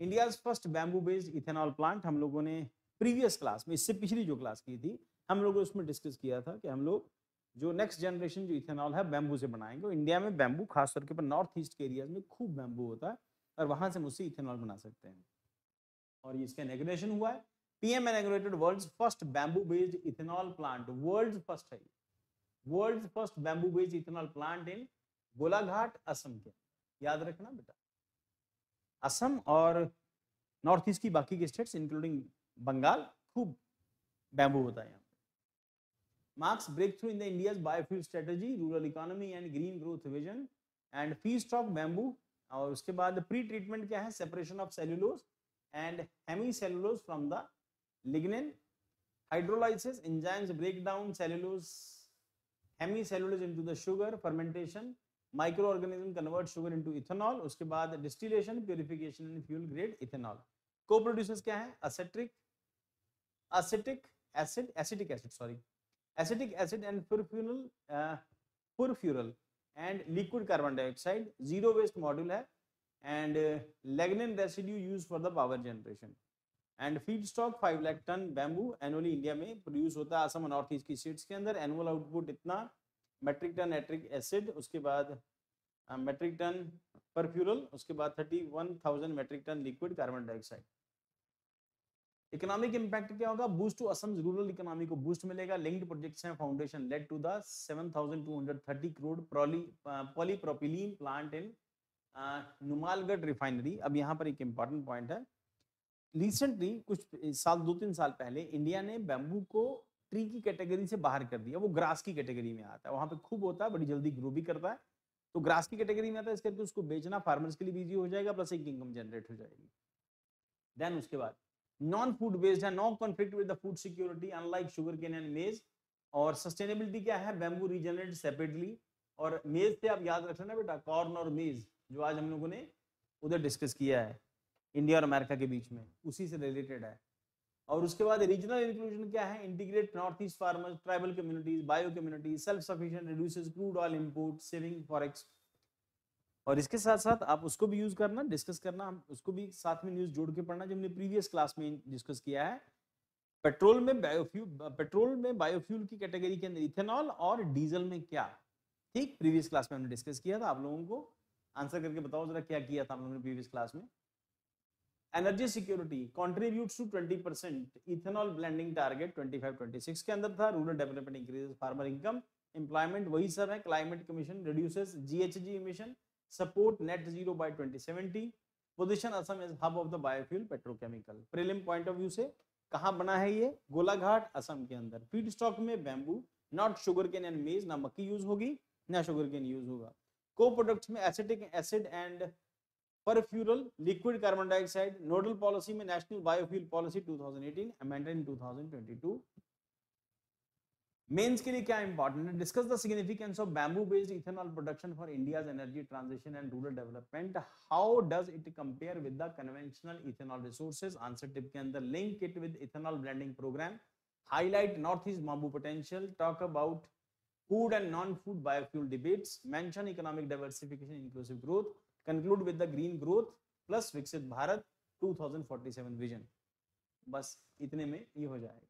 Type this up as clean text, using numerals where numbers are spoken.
India first bamboo based ethanol plant हम लोगों ने प्रीवियस क्लास में, इससे पिछली जो क्लास की थी, हम लोगों ने उसमें डिस्कस किया था कि हम लोग जो नेक्स्ट जनरेशन जो इथेनॉल है बैम्बू से बनाएंगे। इंडिया में बैम्बू खासतौर के ऊपर नॉर्थ ईस्ट के एरियाज में खूब बैम्बू होता है और वहां से हम उससे इथेनॉल बना सकते हैं। और इसका इनॉग्रेशन हुआ है, PM inaugurated world's first bamboo based ethanol plant, world first है, world first bamboo based ethanol plant in Golaghat Assam के। याद रखना बेटा, असम और नॉर्थ ईस्ट की बाकी के स्टेट्स इंक्लूडिंग बंगाल खूब बैम्बू होता है यहाँ। Marks breakthrough in the India's biofuel strategy, rural economy and green growth vision and feedstock bamboo. और उसके बाद प्री ट्रीटमेंट क्या है, separation of cellulose and hemicellulose from the lignin, hydrolysis enzymes break down cellulose hemicellulose into the sugar, fermentation micro organism convert sugar into ethanol, उसके बाद distillation purification and fuel grade ethanol. Co producers क्या है, acetic acid and furfural and liquid carbon dioxide, zero waste module है and lignin residue use for the power generation and feedstock 5 lakh ton bamboo annually India में produce होता है असम और north east की states के अंदर। एनुअल आउटपुट इतना metric ton nitric acid, उसके बाद मेट्रिक टन परफ्यूरल, उसके बाद 31,000 metric ton liquid carbon dioxide. Economic impact क्या होगा, boost to Assam rural economy को बूस्ट मिलेगा। लिंक्ड प्रोजेक्ट्स हैं, foundation laid to the 7,230 crore polypropylene plant in Numaligarh refinery. अब यहाँ पर एक इंपॉर्टेंट पॉइंट है, रिसेंटली कुछ साल 2-3 साल पहले इंडिया ने बैम्बू को ट्री की कैटेगरी से बाहर कर दिया, वो ग्रास की कैटेगरी में आता है, वहां पे खूब होता है, बड़ी जल्दी ग्रो भी करता है, तो ग्रास की कैटेगरी में आता है। इसके तो उसको बेचना फार्मर्स के लिए भी इजी हो जाएगा, प्लस एक इनकम जनरेट हो जाएगी। देन उसके बाद नॉन फूड बेस्ड है, no conflict with the food security unlike sugar cane and maize. और सस्टेनेबिलिटी क्या है, बैम्बू रीजनरेट सेपरेटली। और मेज से आप याद रखना बेटा, कॉर्न और मेज जो आज हम लोगों ने उधर डिस्कस किया है इंडिया और अमेरिका के बीच में, उसी से रिलेटेड है। और उसके बाद रीजनल इंक्लूजन क्या है, integrate north east farmers, tribal communities, bio communities, self sufficient, reduces crude oil import, saving forex. और इसके साथ साथ आप उसको भी यूज करना, डिस्कस करना, हम उसको भी साथ में न्यूज जोड़ के पढ़ना जो हमने प्रीवियस क्लास में डिस्कस किया है। पेट्रोल में बायोफ्यूल की कैटेगरी के अंदर इथेनॉल और डीजल में क्या, ठीक प्रीवियस क्लास में हमने डिस्कस किया था। आप लोगों को आंसर करके बताओ जरा क्या किया था हम लोगों ने प्रीवियस क्लास में। Energy security contributes to 20%, ethanol blending target 25-26 के अंदर था। Rural development increases farmer income, employment वही सब है। Climate commission reduces GHG emission, support net zero by 2070, position Assam as hub of the biofuel petrochemical. Prelim point of view से कहां बना है ये, गोलाघाट असम के अंदर। फीड स्टॉक में bamboo, not sugar cane and maize, ना मक्की यूज होगी ना शुगर केन यूज होगा। को प्रोडक्ट्स में acetic acid and furfural liquid carbon dioxide. Nodal policy में national biofuel policy 2018 amended in 2022। Mains के लिए क्या इंपॉर्टेंट है, discuss the significance of bamboo based ethanol production for India's energy transition and rural development, how does it compare with the conventional ethanol resources. Answer tip के अंदर link it with ethanol blending program, highlight north east bamboo potential, talk about food and non-food biofuel debates, mention economic diversification, inclusive growth, conclude with the green growth plus Viksit Bharat 2047 vision। बस इतने में ये हो जाएगा।